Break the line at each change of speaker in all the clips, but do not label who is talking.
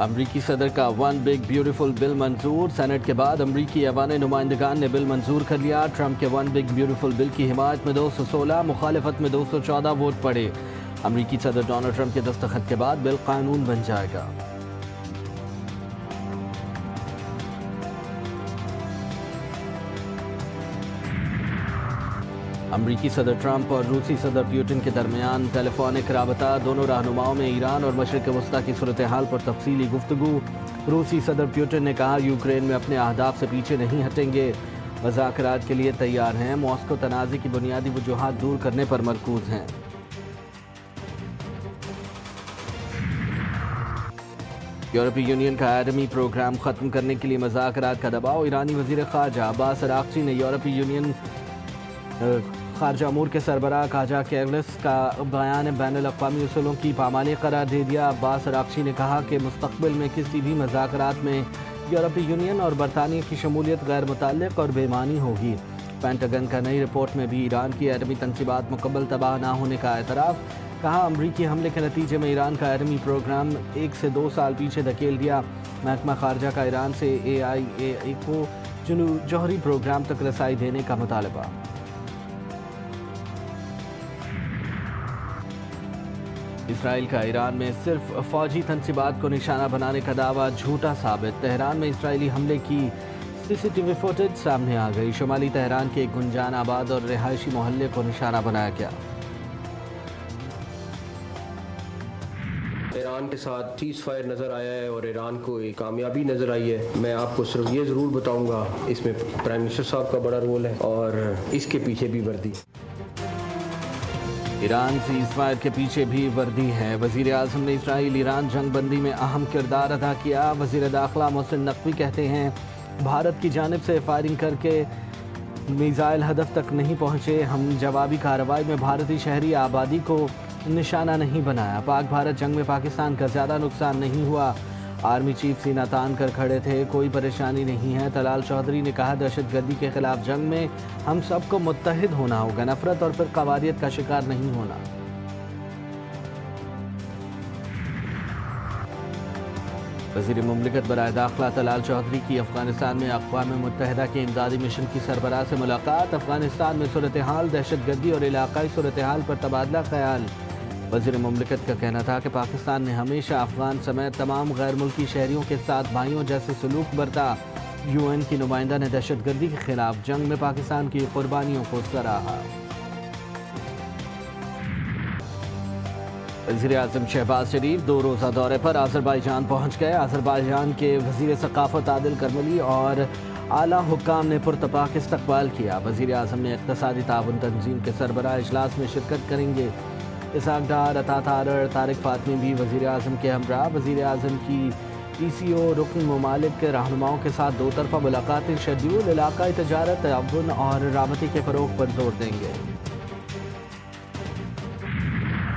امریکی صدر کا ون بگ بیوٹیفل بل منظور۔ سینٹ کے بعد امریکی ایوان نمائندگان نے بل منظور کر لیا۔ ٹرمپ کے ون بگ بیوٹیفل بل کی حمایت میں 216، مخالفت میں 214 ووٹ پڑے۔ امریکی صدر ڈونلڈ ٹرمپ کے دستخط کے بعد بل قانون بن جائے گا۔ امریکی صدر ٹرمپ اور روسی صدر پیوٹن کے درمیان ٹیلی فونک رابطہ، دونوں رہنماؤں میں ایران اور مشرق وسطیٰ کی صورتحال پر تفصیلی گفتگو۔ روسی صدر پیوٹن نے کہا یوکرین میں اپنے اہداف سے پیچھے نہیں ہٹیں گے، مذاکرات کے لیے تیار ہیں، ماسکو تنازع کی بنیادی وجوہات دور کرنے پر مرکوز ہیں۔ یورپی یونین کا ایٹمی پروگرام ختم کرنے کے لیے مذاکرات کا دباؤ۔ ایرانی وزیر خارجہ عباس اراغچی نے یورپی یونین خارجہ امور کے سربراہ کاجا کیولس کا بیان بین الاقوامی اصولوں کی پامالی قرار دے دیا۔ عباس اراغچی نے کہا کہ مستقبل میں کسی بھی مذاکرات میں یورپی یونین اور برطانیہ کی شمولیت غیر متعلق اور بے معنی ہوگی۔ پینٹاگن کا نئی رپورٹ میں بھی ایران کی ایٹمی تنصیبات مکمل تباہ نہ ہونے کا اعتراف۔ کہا امریکی حملے کے نتیجے میں ایران کا ایٹمی پروگرام 1 سے 2 سال پیچھے دھکیل دیا۔ محکمہ خارجہ کا ایران سے AIEA کو جوہری پروگرام تک رسائی دینے کا مطالبہ۔ اسرائیل کا ایران میں صرف فوجی تنصیبات کو نشانہ بنانے کا دعویٰ جھوٹا ثابت۔ تہران میں اسرائیلی حملے کی CCTV فوٹیج سامنے آ گئی۔ شمالی تہران کے گنجان آباد اور رہائشی محلے کو نشانہ بنایا گیا۔
ایران کے ساتھ سیز فائر نظر آیا ہے اور ایران کو ایک کامیابی نظر آئی ہے۔ میں آپ کو صرف یہ ضرور بتاؤں گا اس میں پرائم منسٹر صاحب کا بڑا رول ہے اور اس کے پیچھے بھی وردی۔
ایران سیز فائر کے پیچھے بھی وردی ہے۔ وزیر اعظم نے اسرائیل ایران جنگ بندی میں اہم کردار ادا کیا۔ وزیر داخلہ محسن نقوی کہتے ہیں بھارت کی جانب سے فائرنگ کر کے میزائل ہدف تک نہیں پہنچے، ہم جوابی کارروائی میں بھارتی شہری آبادی کو نشانہ نہیں بنایا۔ پاک بھارت جنگ میں پاکستان کا زیادہ نقصان نہیں ہوا، آرمی چیف سینہ تان کر کھڑے تھے، کوئی پریشانی نہیں ہے۔ طلال چودھری نے کہا دہشت گردی کے خلاف جنگ میں ہم سب کو متحد ہونا ہوگا، نفرت اور فرقواریت کا شکار نہیں ہونا۔ وزیر مملکت برائے داخلہ طلال چودھری کی افغانستان میں اقوام متحدہ کے امدادی مشن کی سربراہ سے ملاقات۔ افغانستان میں صورتحال، دہشت گردی اور علاقائی صورتحال پر تبادلہ خیال۔ وزیر مملکت کا کہنا تھا کہ پاکستان نے ہمیشہ افغان سمیت تمام غیر ملکی شہریوں کے ساتھ بھائیوں جیسے سلوک برتا۔ UN کی نمائندہ نے دہشت گردی کے خلاف جنگ میں پاکستان کی قربانیوں کو سراہا۔ وزیر اعظم شہباز شریف 2 روزہ دورے پر آذربائیجان پہنچ گئے۔ آذربائیجان کے وزیر ثقافت عادل کرملی اور اعلیٰ حکام نے پرتپاک استقبال کیا۔ وزیر اعظم نے اقتصادی تعاون تنظیم کے سربراہ اجلاس میں شرکت کریں گے۔ اسحاق ڈار، عطا تارڑ، طارق فاطمی بھی وزیر اعظم کے ہمراہ۔ وزیر اعظم کی PCO رکن ممالک کے رہنماؤں کے ساتھ 2 طرفہ ملاقاتیں شیڈیول، علاقائی تجارت، تعاون اور رابطے کے فروغ پر زور دیں گے۔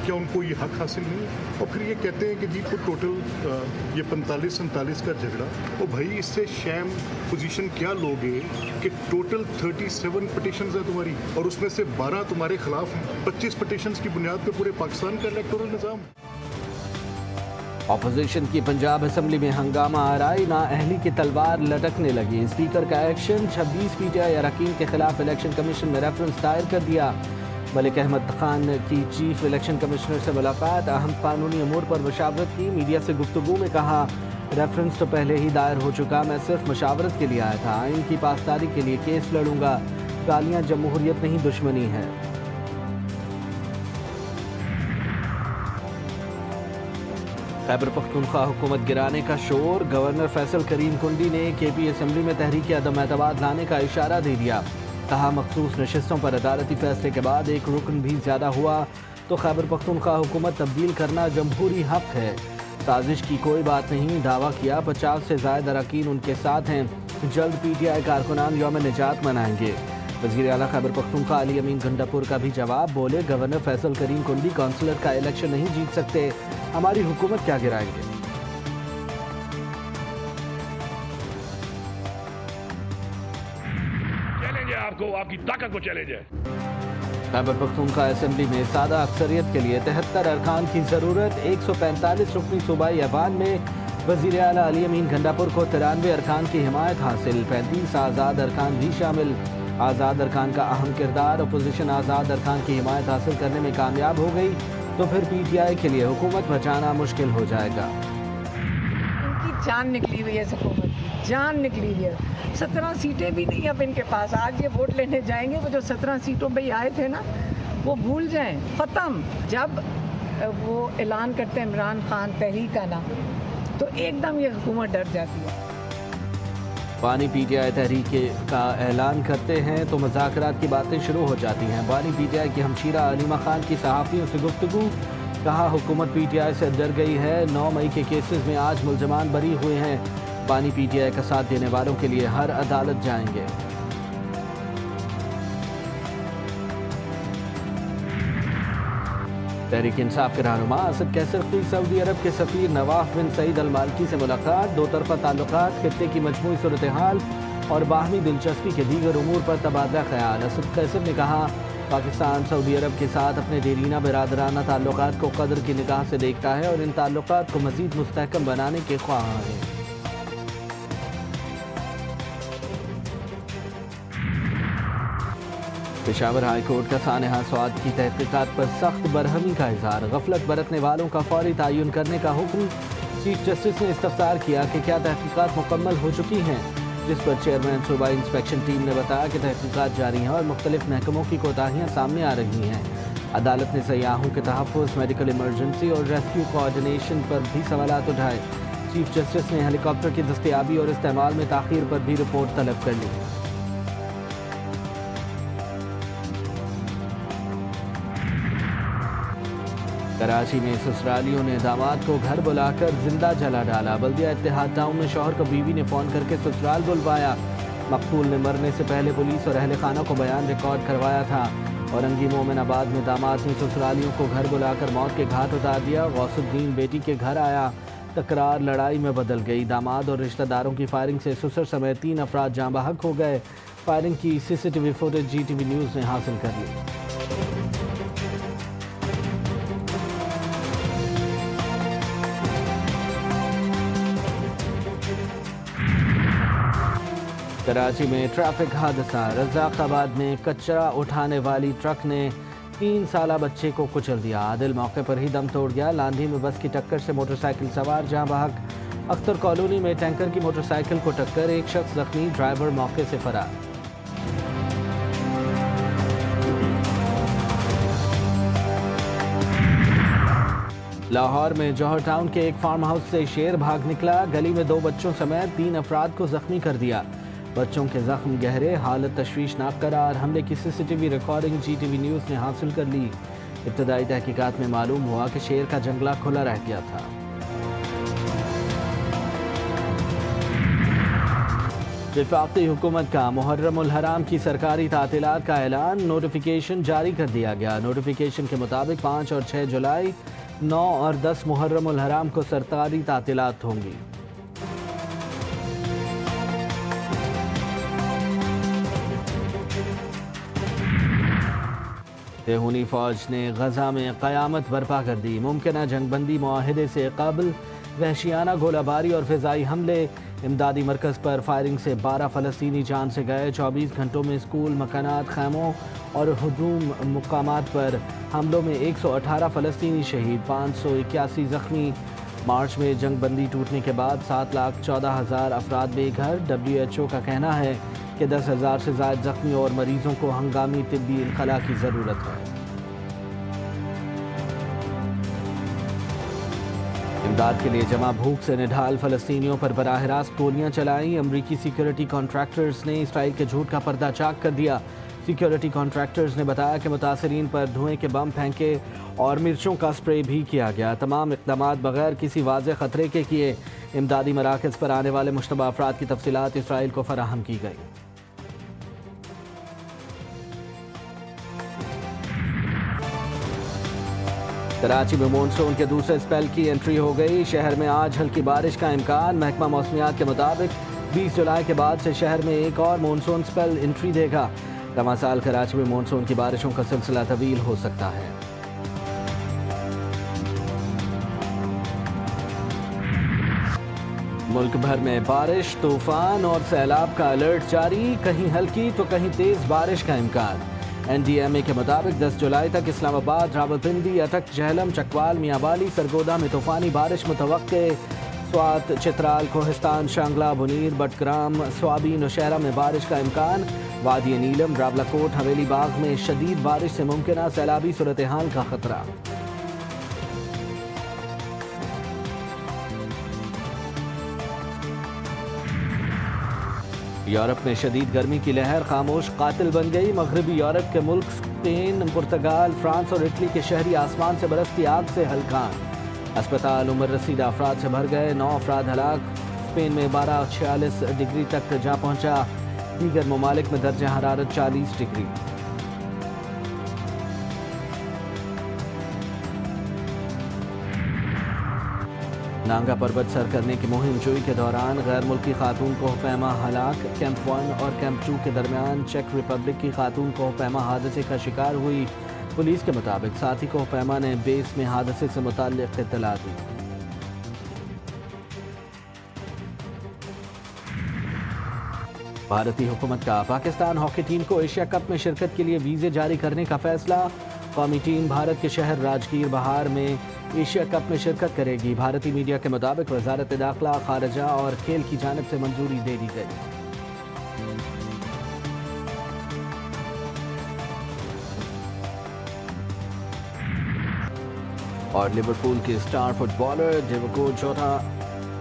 کیا ان کو یہ حق حاصل نہیں ہے؟ اور پھر یہ کہتے ہیں کہ جی کو ٹوٹل یہ 45-47 کا جھگڑا، تو بھائی اس سے شیم پوزیشن کیا لوگے کہ ٹوٹل 37 پٹیشنز ہیں تمہاری اور اس میں سے 12 تمہارے خلاف ہیں، 25 پٹیشنز کی بنیاد پہ پورے پاکستان کا الیکٹورل نظام۔
اپوزیشن کی پنجاب اسمبلی میں ہنگامہ آرائی، نااہلی کی تلوار لٹکنے لگی۔ اسپیکر کا ایکشن، 26 PTI اراکین کے خلاف الیکشن کمیشن میں ریفرنس دائر کر دیا۔ ملک احمد خان کی چیف الیکشن کمشنر سے ملاقات، اہم قانونی امور پر مشاورت کی۔ میڈیا سے گفتگو میں کہا ریفرنس تو پہلے ہی دائر ہو چکا، میں صرف مشاورت کے لیے آیا تھا، آئین کی پاسداری کے لیے کیس لڑوں گا، گالیاں جمہوریت نہیں دشمنی ہے۔ خیبر پختونخوا حکومت گرانے کا شور، گورنر فیصل کریم کنڈی نے KP اسمبلی میں تحریک عدم اعتماد لانے کا اشارہ دے دیا۔ کہا مخصوص نشستوں پر عدالتی فیصلے کے بعد ایک رکن بھی زیادہ ہوا تو خیبر پختونخوا حکومت تبدیل کرنا جمہوری حق ہے، سازش کی کوئی بات نہیں۔ دعویٰ کیا 50 سے زائد اراکین ان کے ساتھ ہیں، جلد PTI کارکنان یوم نجات منائیں گے۔ وزیر اعلیٰ خیبر پختونخوا علی امین گنڈاپور کا بھی جواب، بولے گورنر فیصل کریم کنڈی کونسلر کا الیکشن نہیں جیت سکتے، ہماری حکومت کیا گرائیں گے۔
آپ کی طاقت کو چیلنج ہے۔
خیبر پختونخوا اسمبلی میں سادہ اکثریت کے لیے 73 ارکان کی ضرورت، 145 رکنی صوبائی ایوان میں वज़ीर आला अली अमीन गंडापुर को 93 अरकान की हिमायत हासिल, 35 आज़ाद अरकान भी शामिल। आज़ाद अरकान का अहम किरदार, अपोजिशन आज़ाद अरकान की हिमायत हासिल करने में कामयाब हो गई तो फिर PTI के लिए हुकूमत बचाना मुश्किल हो जाएगा।
इनकी जान निकली हुई है, इस हुकूमत की जान निकली हुई है। 17 सीटें भी नहीं अब इनके पास। आज ये वोट लेने जाएंगे, वो जो 17 सीटों पे आए थे ना, वो भूल जाएं, ख़त्म। जब वो ऐलान करते हैं इमरान खान तहरीक का ना, तो एकदम ये हुकूमत डर जाती है।
बानी PTI तहरीक का ऐलान करते हैं तो मुज़ाकरात की बातें शुरू हो जाती हैं। बानी PTI की हमशीरा अलीमा खान की सहाफ़ियों से गुफ्तगू, कहा हुकूमत PTI से डर गई है। 9 मई के केसेस में आज मुल्ज़मान बरी हुए हैं। बानी PTI का साथ देने वालों के लिए हर अदालत जाएंगे। तहरीक इंसाफ के रहनुमा असद कैसर की सऊदी अरब के सफ़ीर नवाफ बिन सईद अल मालिकी से मुलाकात, दो तरफ़ा ताल्लुकात, खित्ते की मजमूई सूरत हाल और बाहमी दिलचस्पी के दीगर उमूर पर तबादला ख्याल। असद कैसर ने कहा, पाकिस्तान सऊदी अरब के साथ अपने देरीना बिरादराना ताल्लुकात को कदर की निगाह से देखता है और इन ताल्लुकात को मज़ीद मुस्तहकम बनाने के ख्वाह है। पेशावर हाई कोर्ट का सानेहा स्वाद की तहकीकात पर सख्त बरहमी का इजहार, गफलत बरतने वालों का फौरी तयन करने का हुक्म। चीफ जस्टिस ने इस्तफसार किया कि क्या तहकीकात मुकम्मल हो चुकी हैं, जिस पर चेयरमैन सूबाई इंस्पेक्शन टीम ने बताया कि तहकीकात जारी हैं और मुख्तलिफ महकमों की कोताहियाँ सामने आ रही हैं। अदालत ने सयाहों के तहफ़्फ़ुज़, मेडिकल इमरजेंसी और रेस्क्यू कोऑर्डिनेशन पर भी सवालात उठाए। चीफ जस्टिस ने हेलीकॉप्टर की दस्तयाबी और इस्तेमाल में ताख़ीर पर भी रिपोर्ट तलब कर ली। कराची में ससुरालियों ने दामाद को घर बुलाकर जिंदा जला डाला। बल्दिया इत्तेहाद टाउन में शौहर को बीवी ने फ़ोन करके ससुराल बुलवाया। मकतूल ने मरने से पहले पुलिस और अहले खाना को बयान रिकॉर्ड करवाया था। औरंगी मोमिनाबाद में दामाद ने ससुरालियों को घर बुलाकर मौत के घाट उतार दिया। गौसुद्दीन बेटी के घर आया, तकरार लड़ाई में बदल गई। दामाद और रिश्तेदारों की फायरिंग से ससुर समेत 3 अफराद जाँ बहक हो गए। फायरिंग की CCTV फुटेज GTV न्यूज़ ने हासिल कर ली। कराची में ट्रैफिक हादसा, रज़ाक़ाबाद में कचरा उठाने वाली ट्रक ने 3 साला बच्चे को कुचल दिया। आदिल मौके पर ही दम तोड़ गया। लांधी में बस की टक्कर से मोटरसाइकिल सवार जाँ बहक। अख्तर कॉलोनी में टैंकर की मोटरसाइकिल को टक्कर, एक शख्स जख्मी, ड्राइवर मौके से फरार। लाहौर में जौहर टाउन के एक फार्म हाउस से शेर भाग निकला। गली में 2 बच्चों समेत 3 अफराद को जख्मी कर दिया। बच्चों के जख्म गहरे, हालत तशवीशनाक करार। हमले की CCTV रिकॉर्डिंग GTV न्यूज़ ने हासिल कर ली। इब्तदाई तहकीकात में मालूम हुआ कि शेर का जंगला खुला रह गया था। वफाकी हुकूमत का मुहर्रम उल हराम की सरकारी तातीलात का ऐलान, नोटिफिकेशन जारी कर दिया गया। नोटिफिकेशन के मुताबिक 5 और 6 जुलाई, 9 और 10 मुहर्रम उल हराम को सरकारी तातीलात होंगी। तेहूनी फ़ौज ने गजा में क़यामत बर्पा कर दी। मुमकिन जंगबंदी मुआहिदे से कबल वहशियाना गोलाबारी और फ़िज़ाई हमले। इमदादी मरकज़ पर फायरिंग से 12 फ़लस्तीनी जान से गए। 24 घंटों में स्कूल, मकानात, खैमों और हुजूम मुकामात पर हमलों में 118 फ़लस्तीनी शहीद, 581 ज़ख्मी। मार्च में जंगबंदी टूटने के बाद 7,14,000 अफराद बेघर। WHO का कहना है कि 10,000 से ज़ायद ज़ख्मी और मरीज़ों को हंगामी तिब्बी इनखला की ज़रूरत है। इमदाद के लिए जमा भूख से निढाल फ़लस्तीनियों पर बराह रास्त गोलियाँ चलाई। अमरीकी सिक्योरिटी कॉन्ट्रैक्टर्स ने इसराइल के झूठ का पर्दा चाक कर दिया। सिक्योरिटी कॉन्ट्रैक्टर्स ने बताया कि मुतासरीन पर धुएं के बम फेंके और मिर्चों का स्प्रे भी किया गया। तमाम इक़दामात बगैर किसी वाज़ेह ख़तरे के किए। इमदादी मराकज़ पर आने वाले मुश्तबा अफराद की तफसीलात इसराइल को फराहम की गई। कराची में मानसून के दूसरे स्पेल की एंट्री हो गई। शहर में आज हल्की बारिश का इम्कान। महकमा मौसमियात के मुताबिक 20 जुलाई के बाद से शहर में एक और मानसून स्पेल एंट्री देगा। रवां साल कराची में मानसून की बारिशों का सिलसिला तवील हो सकता है। मुल्क भर में बारिश, तूफान और सैलाब का अलर्ट जारी, कहीं हल्की तो कहीं तेज बारिश का इम्कान। NDMA के मुताबिक 10 जुलाई तक इस्लामाबाद, रावलपिंडी, अटक, झेलम, चकवाल, मियांवाली, सरगोदा में तूफानी बारिश मुतवक्के। स्वात, चित्राल, कोहिस्तान, शांगला, बुनीर, बटग्राम, स्वाबी, नौशहरा में बारिश का इम्कान। वादी नीलम, रावलाकोट, हवेली बाग में शदीद बारिश से मुमकिन सैलाबी सूरत हाल का खतरा। यूरोप में शदीद गर्मी की लहर खामोश कातिल बन गई। मगरबी यूरोप के मुल्क स्पेन, पुर्तगाल, फ्रांस और इटली के शहरी आसमान से बरसती आग से हलकान। अस्पताल उम्र रसीदा अफराद से भर गए, 9 अफराद हलाक। स्पेन में 1246 डिग्री तक जा पहुंचा। दीगर ममालिक में दर्जा हरारत 40 डिग्री। नांगा पर्वत सर करने की मुहिम जोई के दौरान गैर मुल्की खातून कोहपैमा हलाक। कैंप 1 और कैंप 2 के दरमियान चेक रिपब्लिक की खातून कोहपैमा हादसे का शिकार हुई। पुलिस के मुताबिक साथी कोहपैमा ने बेस में हादसे से मुताल्लिक़ इत्तला दी। भारतीय हुकूमत का पाकिस्तान हॉकी टीम को एशिया कप में शिरकत के लिए वीज़े जारी करने का फैसला। कौमी टीम भारत के शहर राजगीर बहार में एशिया कप में शिरकत करेगी। भारतीय मीडिया के मुताबिक वजारत दाखिला, खारजा और खेल की जानिब से मंजूरी दे दी गई। और लिवरपूल के star footballer Diogo Jota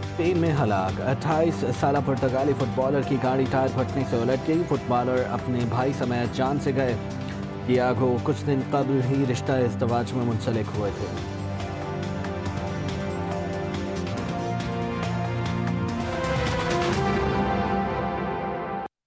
Spain में हलाक। 28 साल पुर्तगाली फुटबॉलर की गाड़ी टायर फटने से उलट गई। फुटबॉलर अपने भाई समेत जान से गए। डियोगो कुछ दिन कबल ही रिश्ता इज़्दवाज में मुंसलिक हुए थे।